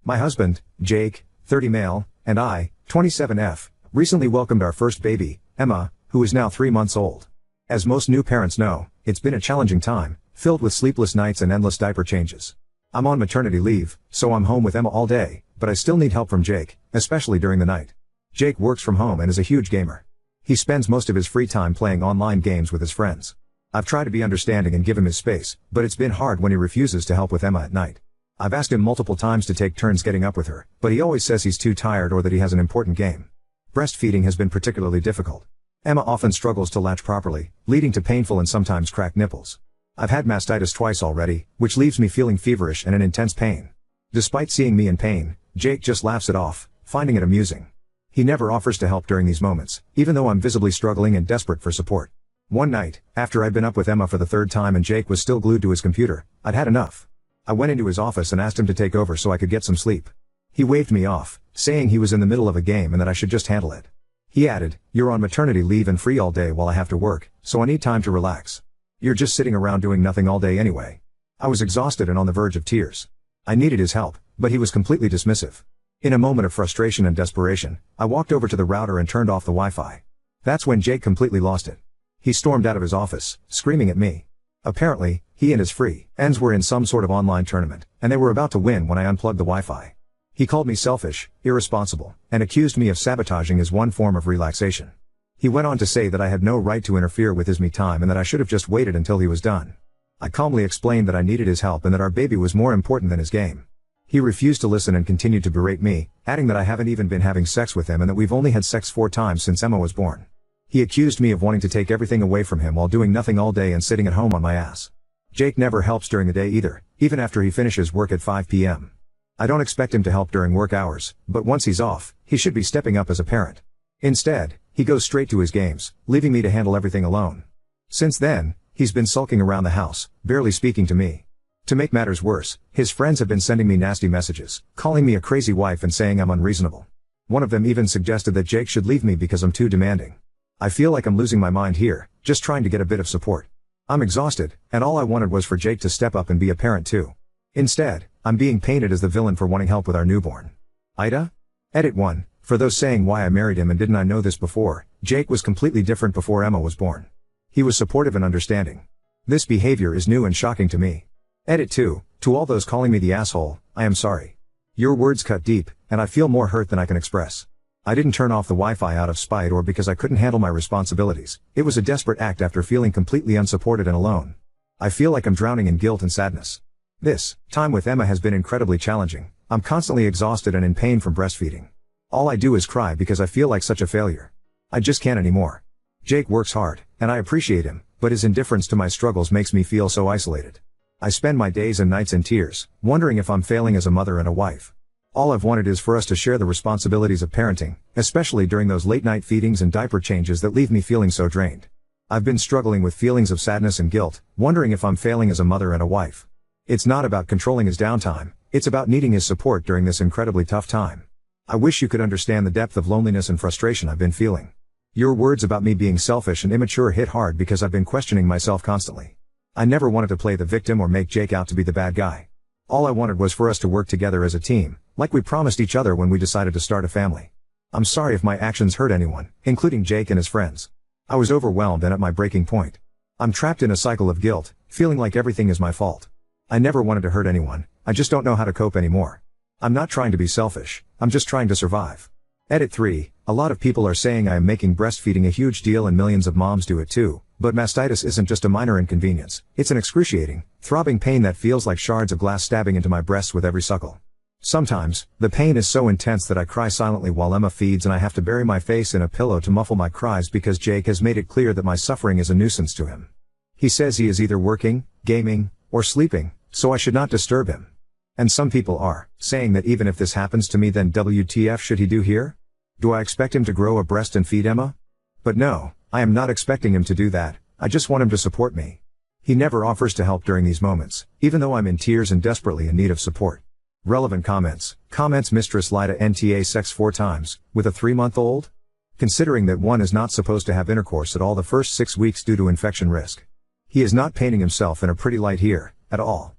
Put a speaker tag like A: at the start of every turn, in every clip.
A: My husband, Jake, 30 male, and I, 27F, recently welcomed our first baby, Emma, who is now 3 months old. As most new parents know, it's been a challenging time, filled with sleepless nights and endless diaper changes. I'm on maternity leave, so I'm home with Emma all day, but I still need help from Jake, especially during the night. Jake works from home and is a huge gamer. He spends most of his free time playing online games with his friends. I've tried to be understanding and give him his space, but it's been hard when he refuses to help with Emma at night. I've asked him multiple times to take turns getting up with her, but he always says he's too tired or that he has an important game. Breastfeeding has been particularly difficult. Emma often struggles to latch properly, leading to painful and sometimes cracked nipples. I've had mastitis twice already, which leaves me feeling feverish and in intense pain. Despite seeing me in pain, Jake just laughs it off, finding it amusing. He never offers to help during these moments, even though I'm visibly struggling and desperate for support. One night, after I'd been up with Emma for the third time and Jake was still glued to his computer, I'd had enough. I went into his office and asked him to take over so I could get some sleep. He waved me off, saying he was in the middle of a game and that I should just handle it. He added, "You're on maternity leave and free all day while I have to work, so I need time to relax. You're just sitting around doing nothing all day anyway." I was exhausted and on the verge of tears. I needed his help, but he was completely dismissive. In a moment of frustration and desperation, I walked over to the router and turned off the Wi-Fi. That's when Jake completely lost it. He stormed out of his office, screaming at me. Apparently, he and his friends were in some sort of online tournament, and they were about to win when I unplugged the Wi-Fi. He called me selfish, irresponsible, and accused me of sabotaging his one form of relaxation. He went on to say that I had no right to interfere with his me time and that I should have just waited until he was done. I calmly explained that I needed his help and that our baby was more important than his game. He refused to listen and continued to berate me, adding that I haven't even been having sex with him and that we've only had sex 4 times since Emma was born. He accused me of wanting to take everything away from him while doing nothing all day and sitting at home on my ass. Jake never helps during the day either, even after he finishes work at 5 p.m. I don't expect him to help during work hours, but once he's off, he should be stepping up as a parent. Instead, he goes straight to his games, leaving me to handle everything alone. Since then, he's been sulking around the house, barely speaking to me. To make matters worse, his friends have been sending me nasty messages, calling me a crazy wife and saying I'm unreasonable. One of them even suggested that Jake should leave me because I'm too demanding. I feel like I'm losing my mind here, just trying to get a bit of support. I'm exhausted, and all I wanted was for Jake to step up and be a parent too. Instead, I'm being painted as the villain for wanting help with our newborn. Ida? Edit 1. For those saying why I married him and didn't I know this before, Jake was completely different before Emma was born. He was supportive and understanding. This behavior is new and shocking to me. Edit 2. To all those calling me the asshole, I am sorry. Your words cut deep, and I feel more hurt than I can express. I didn't turn off the Wi-Fi out of spite or because I couldn't handle my responsibilities. It was a desperate act after feeling completely unsupported and alone. I feel like I'm drowning in guilt and sadness. This time with Emma has been incredibly challenging. I'm constantly exhausted and in pain from breastfeeding. All I do is cry because I feel like such a failure. I just can't anymore. Jake works hard, and I appreciate him, but his indifference to my struggles makes me feel so isolated. I spend my days and nights in tears, wondering if I'm failing as a mother and a wife. All I've wanted is for us to share the responsibilities of parenting, especially during those late-night feedings and diaper changes that leave me feeling so drained. I've been struggling with feelings of sadness and guilt, wondering if I'm failing as a mother and a wife. It's not about controlling his downtime, it's about needing his support during this incredibly tough time. I wish you could understand the depth of loneliness and frustration I've been feeling. Your words about me being selfish and immature hit hard because I've been questioning myself constantly. I never wanted to play the victim or make Jake out to be the bad guy. All I wanted was for us to work together as a team, like we promised each other when we decided to start a family. I'm sorry if my actions hurt anyone, including Jake and his friends. I was overwhelmed and at my breaking point. I'm trapped in a cycle of guilt, feeling like everything is my fault. I never wanted to hurt anyone, I just don't know how to cope anymore. I'm not trying to be selfish, I'm just trying to survive. Edit 3. A lot of people are saying I am making breastfeeding a huge deal and millions of moms do it too, but mastitis isn't just a minor inconvenience, it's an excruciating, throbbing pain that feels like shards of glass stabbing into my breasts with every suckle. Sometimes, the pain is so intense that I cry silently while Emma feeds and I have to bury my face in a pillow to muffle my cries because Jake has made it clear that my suffering is a nuisance to him. He says he is either working, gaming, or sleeping, so I should not disturb him. And some people are saying that even if this happens to me then WTF should he do here? Do I expect him to grow a breast and feed Emma? But no, I am not expecting him to do that, I just want him to support me. He never offers to help during these moments, even though I'm in tears and desperately in need of support. Relevant comments. Comments Mistress Lida NTA sex 4 times, with a 3-month-old? Considering that one is not supposed to have intercourse at all the first 6 weeks due to infection risk. He is not painting himself in a pretty light here, at all.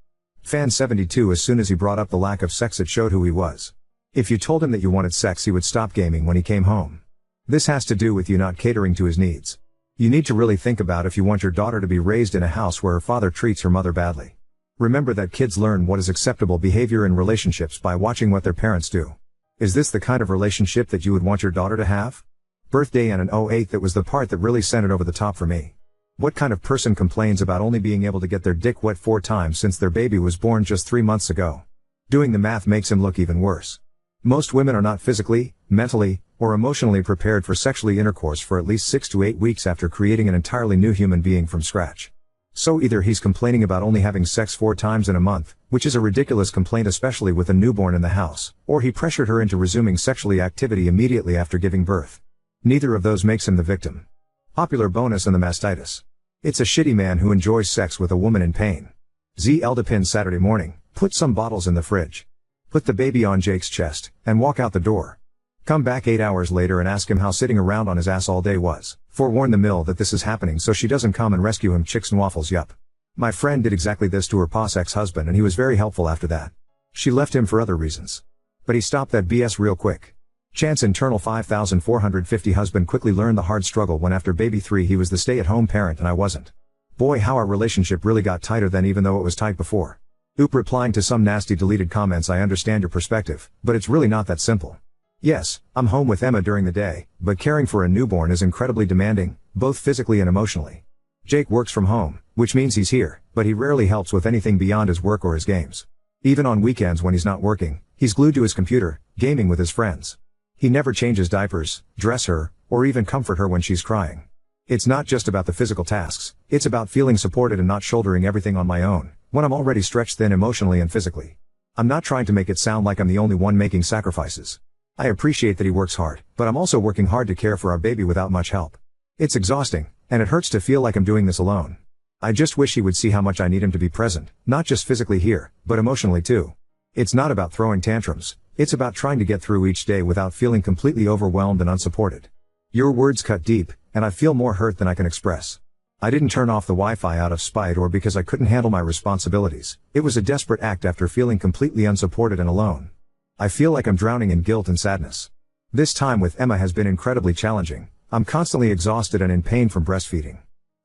A: Fan 72. As soon as he brought up the lack of sex, it showed who he was. If you told him that you wanted sex, he would stop gaming when he came home. This has to do with you not catering to his needs. You need to really think about if you want your daughter to be raised in a house where her father treats her mother badly. Remember that kids learn what is acceptable behavior in relationships by watching what their parents do. Is this the kind of relationship that you would want your daughter to have? Birthday and an 08. That was the part that really sent it over the top for me. What kind of person complains about only being able to get their dick wet 4 times since their baby was born just 3 months ago? Doing the math makes him look even worse. Most women are not physically, mentally, or emotionally prepared for sexually intercourse for at least 6 to 8 weeks after creating an entirely new human being from scratch. So either he's complaining about only having sex 4 times in a month, which is a ridiculous complaint especially with a newborn in the house, or he pressured her into resuming sexually activity immediately after giving birth. Neither of those makes him the victim. Popular bonus in the mastitis. It's a shitty man who enjoys sex with a woman in pain. Eldapin. Saturday morning, put some bottles in the fridge. Put the baby on Jake's chest, and walk out the door. Come back 8 hours later and ask him how sitting around on his ass all day was. Forewarn the mill that this is happening so she doesn't come and rescue him. Chicks and waffles. Yup. My friend did exactly this to her pos ex-husband and he was very helpful after that. She left him for other reasons. But he stopped that BS real quick. Chance internal 5450. Husband quickly learned the hard struggle when after baby 3 he was the stay-at-home parent and I wasn't. Boy, how our relationship really got tighter then, even though it was tight before. Oop. Replying to some nasty deleted comments. I understand your perspective, but it's really not that simple. Yes, I'm home with Emma during the day, but caring for a newborn is incredibly demanding, both physically and emotionally. Jake works from home, which means he's here, but he rarely helps with anything beyond his work or his games. Even on weekends when he's not working, he's glued to his computer, gaming with his friends. He never changes diapers, dress her, or even comfort her when she's crying. It's not just about the physical tasks, it's about feeling supported and not shouldering everything on my own, when I'm already stretched thin emotionally and physically. I'm not trying to make it sound like I'm the only one making sacrifices. I appreciate that he works hard, but I'm also working hard to care for our baby without much help. It's exhausting, and it hurts to feel like I'm doing this alone. I just wish he would see how much I need him to be present, not just physically here, but emotionally too. It's not about throwing tantrums, it's about trying to get through each day without feeling completely overwhelmed and unsupported. Your words cut deep, and I feel more hurt than I can express. I didn't turn off the Wi-Fi out of spite or because I couldn't handle my responsibilities. It was a desperate act after feeling completely unsupported and alone. I feel like I'm drowning in guilt and sadness. This time with Emma has been incredibly challenging. I'm constantly exhausted and in pain from breastfeeding.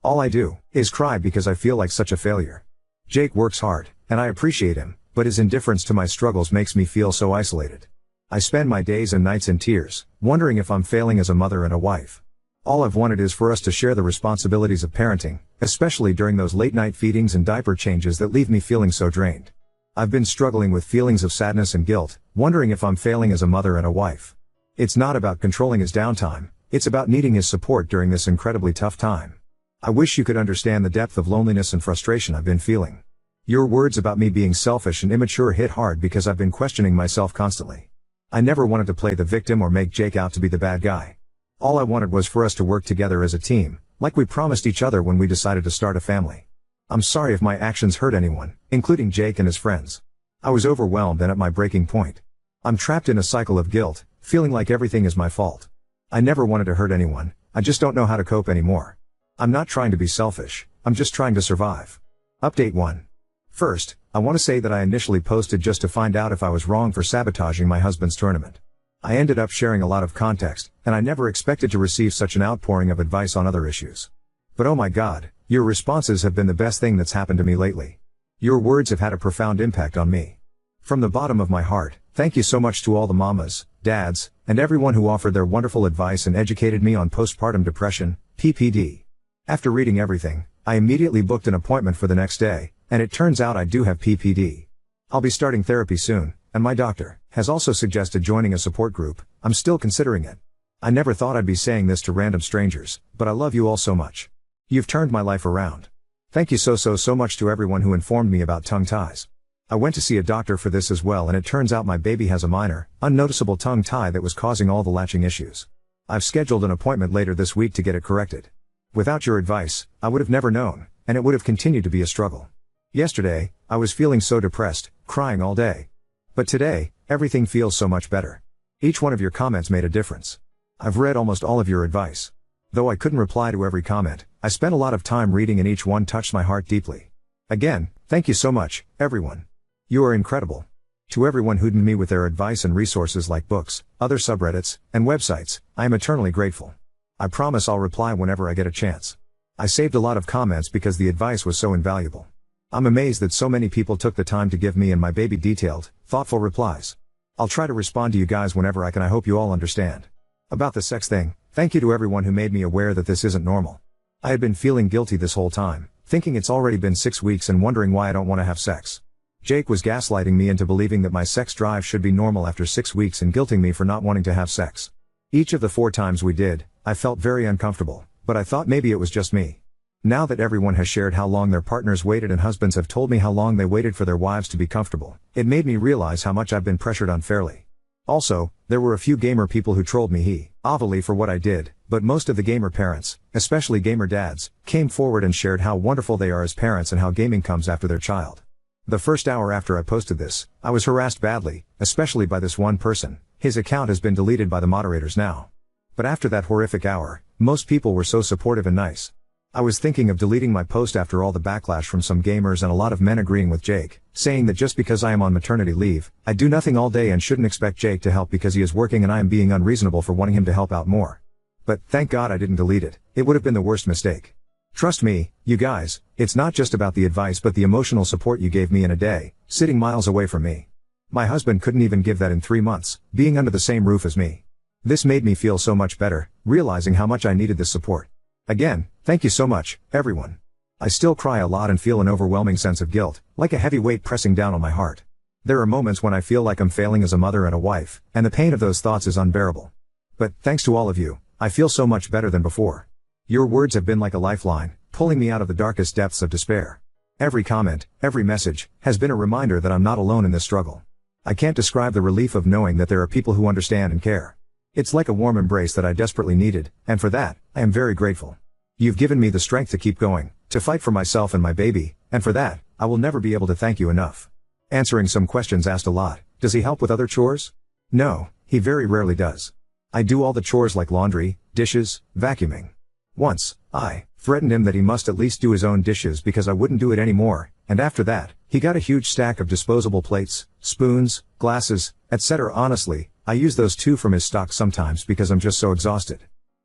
A: All I do is cry because I feel like such a failure. Jake works hard, and I appreciate him, but his indifference to my struggles makes me feel so isolated. I spend my days and nights in tears, wondering if I'm failing as a mother and a wife. All I've wanted is for us to share the responsibilities of parenting, especially during those late night feedings and diaper changes that leave me feeling so drained. I've been struggling with feelings of sadness and guilt, wondering if I'm failing as a mother and a wife. It's not about controlling his downtime, it's about needing his support during this incredibly tough time. I wish you could understand the depth of loneliness and frustration I've been feeling. Your words about me being selfish and immature hit hard because I've been questioning myself constantly. I never wanted to play the victim or make Jake out to be the bad guy. All I wanted was for us to work together as a team, like we promised each other when we decided to start a family. I'm sorry if my actions hurt anyone, including Jake and his friends. I was overwhelmed and at my breaking point. I'm trapped in a cycle of guilt, feeling like everything is my fault. I never wanted to hurt anyone, I just don't know how to cope anymore. I'm not trying to be selfish, I'm just trying to survive. Update 1. First, I want to say that I initially posted just to find out if I was wrong for sabotaging my husband's tournament. I ended up sharing a lot of context, and I never expected to receive such an outpouring of advice on other issues. But oh my God, your responses have been the best thing that's happened to me lately. Your words have had a profound impact on me. From the bottom of my heart, thank you so much to all the mamas, dads, and everyone who offered their wonderful advice and educated me on postpartum depression, PPD. After reading everything, I immediately booked an appointment for the next day, and it turns out I do have PPD. I'll be starting therapy soon, and my doctor has also suggested joining a support group. I'm still considering it. I never thought I'd be saying this to random strangers, but I love you all so much. You've turned my life around. Thank you so much to everyone who informed me about tongue ties. I went to see a doctor for this as well, and it turns out my baby has a minor, unnoticeable tongue tie that was causing all the latching issues. I've scheduled an appointment later this week to get it corrected. Without your advice, I would have never known, and it would have continued to be a struggle. Yesterday, I was feeling so depressed, crying all day. But today, everything feels so much better. Each one of your comments made a difference. I've read almost all of your advice. Though I couldn't reply to every comment, I spent a lot of time reading and each one touched my heart deeply. Again, thank you so much, everyone. You are incredible. To everyone who DM'd me with their advice and resources like books, other subreddits, and websites, I am eternally grateful. I promise I'll reply whenever I get a chance. I saved a lot of comments because the advice was so invaluable. I'm amazed that so many people took the time to give me and my baby detailed, thoughtful replies. I'll try to respond to you guys whenever I can. I hope you all understand. About the sex thing, thank you to everyone who made me aware that this isn't normal. I had been feeling guilty this whole time, thinking it's already been 6 weeks and wondering why I don't want to have sex. Jake was gaslighting me into believing that my sex drive should be normal after 6 weeks and guilting me for not wanting to have sex. Each of the 4 times we did, I felt very uncomfortable, but I thought maybe it was just me. Now that everyone has shared how long their partners waited and husbands have told me how long they waited for their wives to be comfortable, it made me realize how much I've been pressured unfairly. Also, there were a few gamer people who trolled me obviously for what I did, but most of the gamer parents, especially gamer dads, came forward and shared how wonderful they are as parents and how gaming comes after their child. The first hour after I posted this, I was harassed badly, especially by this one person. His account has been deleted by the moderators now. But after that horrific hour, most people were so supportive and nice. I was thinking of deleting my post after all the backlash from some gamers and a lot of men agreeing with Jake, saying that just because I am on maternity leave, I do nothing all day and shouldn't expect Jake to help because he is working and I am being unreasonable for wanting him to help out more. But thank God I didn't delete it. It would have been the worst mistake. Trust me, you guys, it's not just about the advice but the emotional support you gave me in a day, sitting miles away from me. My husband couldn't even give that in 3 months, being under the same roof as me. This made me feel so much better, realizing how much I needed this support. Again, thank you so much, everyone. I still cry a lot and feel an overwhelming sense of guilt, like a heavy weight pressing down on my heart. There are moments when I feel like I'm failing as a mother and a wife, and the pain of those thoughts is unbearable. But, thanks to all of you, I feel so much better than before. Your words have been like a lifeline, pulling me out of the darkest depths of despair. Every comment, every message, has been a reminder that I'm not alone in this struggle. I can't describe the relief of knowing that there are people who understand and care. It's like a warm embrace that I desperately needed, and for that, I am very grateful. You've given me the strength to keep going, to fight for myself and my baby, and for that, I will never be able to thank you enough. Answering some questions asked a lot. Does he help with other chores? No, he very rarely does. I do all the chores like laundry, dishes, vacuuming. Once, I threatened him that he must at least do his own dishes because I wouldn't do it anymore, and after that, he got a huge stack of disposable plates, spoons, glasses, etc. Honestly, I use those too from his stock sometimes because I'm just so exhausted.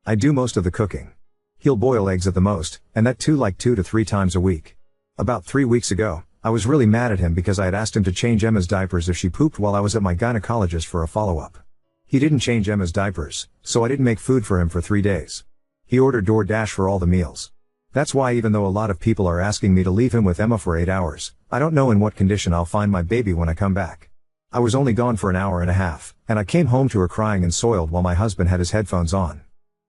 A: I do most of the cooking. He'll boil eggs at the most, and that too like 2 to 3 times a week. About 3 weeks ago, I was really mad at him because I had asked him to change Emma's diapers if she pooped while I was at my gynecologist for a follow-up. He didn't change Emma's diapers, so I didn't make food for him for 3 days. He ordered DoorDash for all the meals. That's why even though a lot of people are asking me to leave him with Emma for 8 hours, I don't know in what condition I'll find my baby when I come back. I was only gone for an hour and a half, and I came home to her crying and soiled while my husband had his headphones on.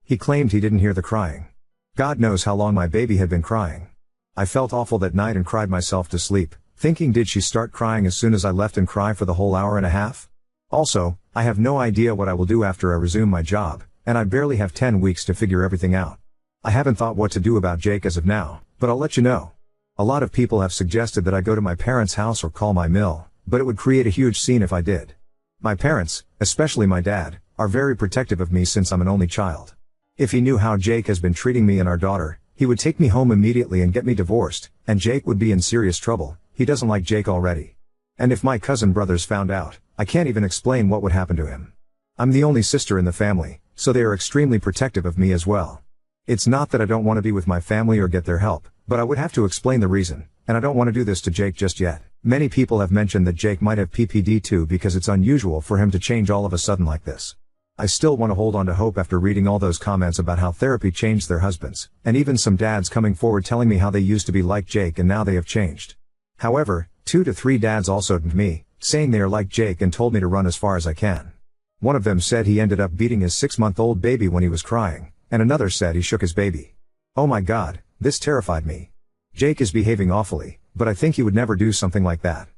A: He claimed he didn't hear the crying. God knows how long my baby had been crying. I felt awful that night and cried myself to sleep, thinking did she start crying as soon as I left and cry for the whole hour and a half? Also, I have no idea what I will do after I resume my job, and I barely have 10 weeks to figure everything out. I haven't thought what to do about Jake as of now, but I'll let you know. A lot of people have suggested that I go to my parents' house or call my mill, but it would create a huge scene if I did. My parents, especially my dad, are very protective of me since I'm an only child. If he knew how Jake has been treating me and our daughter, he would take me home immediately and get me divorced, and Jake would be in serious trouble. He doesn't like Jake already. And if my cousin brothers found out, I can't even explain what would happen to him. I'm the only sister in the family, so they are extremely protective of me as well. It's not that I don't want to be with my family or get their help, but I would have to explain the reason, and I don't want to do this to Jake just yet. Many people have mentioned that Jake might have PPD too because it's unusual for him to change all of a sudden like this. I still want to hold on to hope after reading all those comments about how therapy changed their husbands, and even some dads coming forward telling me how they used to be like Jake and now they have changed. However, 2 to 3 dads also DM'd me, saying they are like Jake and told me to run as far as I can. One of them said he ended up beating his 6-month-old baby when he was crying, and another said he shook his baby. Oh my God, this terrified me. Jake is behaving awfully, but I think he would never do something like that.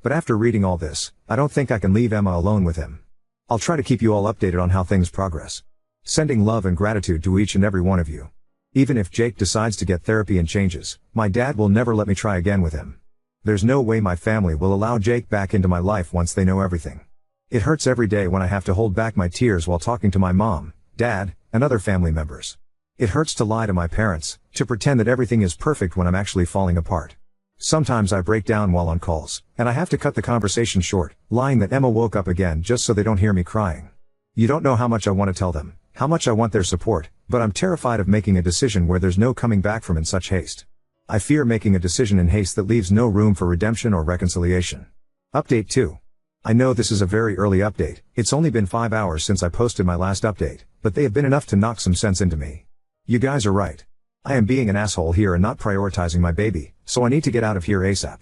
A: But after reading all this, I don't think I can leave Emma alone with him. I'll try to keep you all updated on how things progress. Sending love and gratitude to each and every one of you. Even if Jake decides to get therapy and changes, my dad will never let me try again with him. There's no way my family will allow Jake back into my life once they know everything. It hurts every day when I have to hold back my tears while talking to my mom, dad, and other family members. It hurts to lie to my parents, to pretend that everything is perfect when I'm actually falling apart. Sometimes I break down while on calls, and I have to cut the conversation short, lying that Emma woke up again just so they don't hear me crying. You don't know how much I want to tell them, how much I want their support, but I'm terrified of making a decision where there's no coming back from in such haste. I fear making a decision in haste that leaves no room for redemption or reconciliation. Update 2. I know this is a very early update, it's only been 5 hours since I posted my last update, but they have been enough to knock some sense into me. You guys are right. I am being an asshole here and not prioritizing my baby, so I need to get out of here ASAP.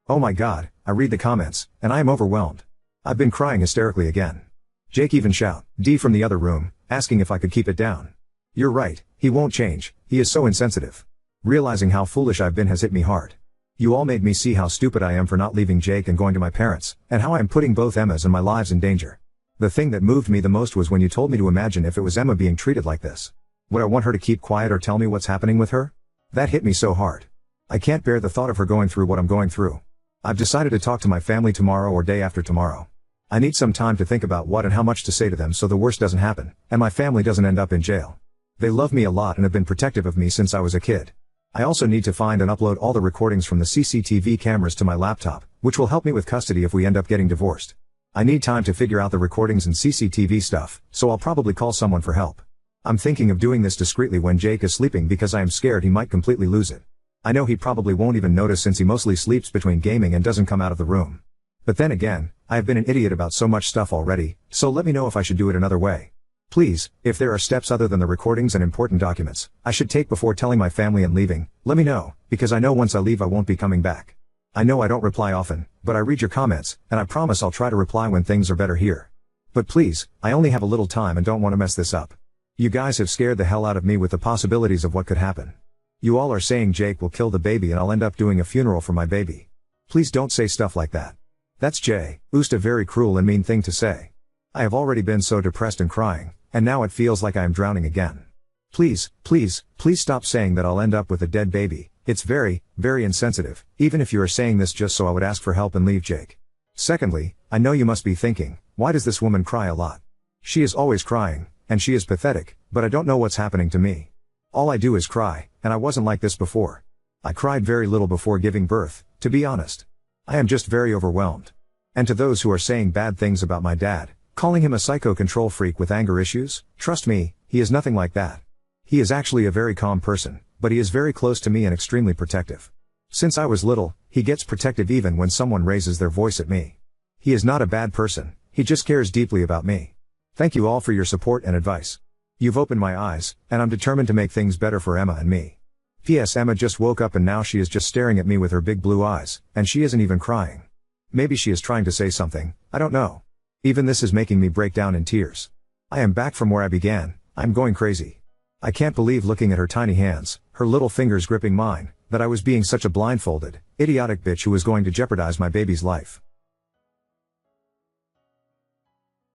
A: Oh my god, I read the comments, and I am overwhelmed. I've been crying hysterically again. Jake even shout, D from the other room, asking if I could keep it down. You're right, he won't change, he is so insensitive. Realizing how foolish I've been has hit me hard. You all made me see how stupid I am for not leaving Jake and going to my parents, and how I am putting both Emma's and my lives in danger. The thing that moved me the most was when you told me to imagine if it was Emma being treated like this. Would I want her to keep quiet or tell me what's happening with her? That hit me so hard. I can't bear the thought of her going through what I'm going through. I've decided to talk to my family tomorrow or day after tomorrow. I need some time to think about what and how much to say to them so the worst doesn't happen, and my family doesn't end up in jail. They love me a lot and have been protective of me since I was a kid. I also need to find and upload all the recordings from the CCTV cameras to my laptop, which will help me with custody if we end up getting divorced. I need time to figure out the recordings and CCTV stuff, so I'll probably call someone for help. I'm thinking of doing this discreetly when Jake is sleeping because I am scared he might completely lose it. I know he probably won't even notice since he mostly sleeps between gaming and doesn't come out of the room. But then again, I have been an idiot about so much stuff already, so let me know if I should do it another way. Please, if there are steps other than the recordings and important documents I should take before telling my family and leaving, let me know, because I know once I leave I won't be coming back. I know I don't reply often, but I read your comments, and I promise I'll try to reply when things are better here. But please, I only have a little time and don't want to mess this up. You guys have scared the hell out of me with the possibilities of what could happen. You all are saying Jake will kill the baby and I'll end up doing a funeral for my baby. Please don't say stuff like that. That's just a very cruel and mean thing to say. I have already been so depressed and crying, and now it feels like I am drowning again. Please, please, please stop saying that I'll end up with a dead baby. It's very, very insensitive, even if you are saying this just so I would ask for help and leave Jake. Secondly, I know you must be thinking, why does this woman cry a lot? She is always crying, and she is pathetic, but I don't know what's happening to me. All I do is cry, and I wasn't like this before. I cried very little before giving birth, to be honest. I am just very overwhelmed. And to those who are saying bad things about my dad, calling him a psycho control freak with anger issues, trust me, he is nothing like that. He is actually a very calm person, but he is very close to me and extremely protective. Since I was little, he gets protective even when someone raises their voice at me. He is not a bad person, he just cares deeply about me. Thank you all for your support and advice. You've opened my eyes, and I'm determined to make things better for Emma and me. P.S. Emma just woke up and now she is just staring at me with her big blue eyes, and she isn't even crying. Maybe she is trying to say something, I don't know. Even this is making me break down in tears. I am back from where I began, I'm going crazy. I can't believe looking at her tiny hands, her little fingers gripping mine, that I was being such a blindfolded, idiotic bitch who was going to jeopardize my baby's life.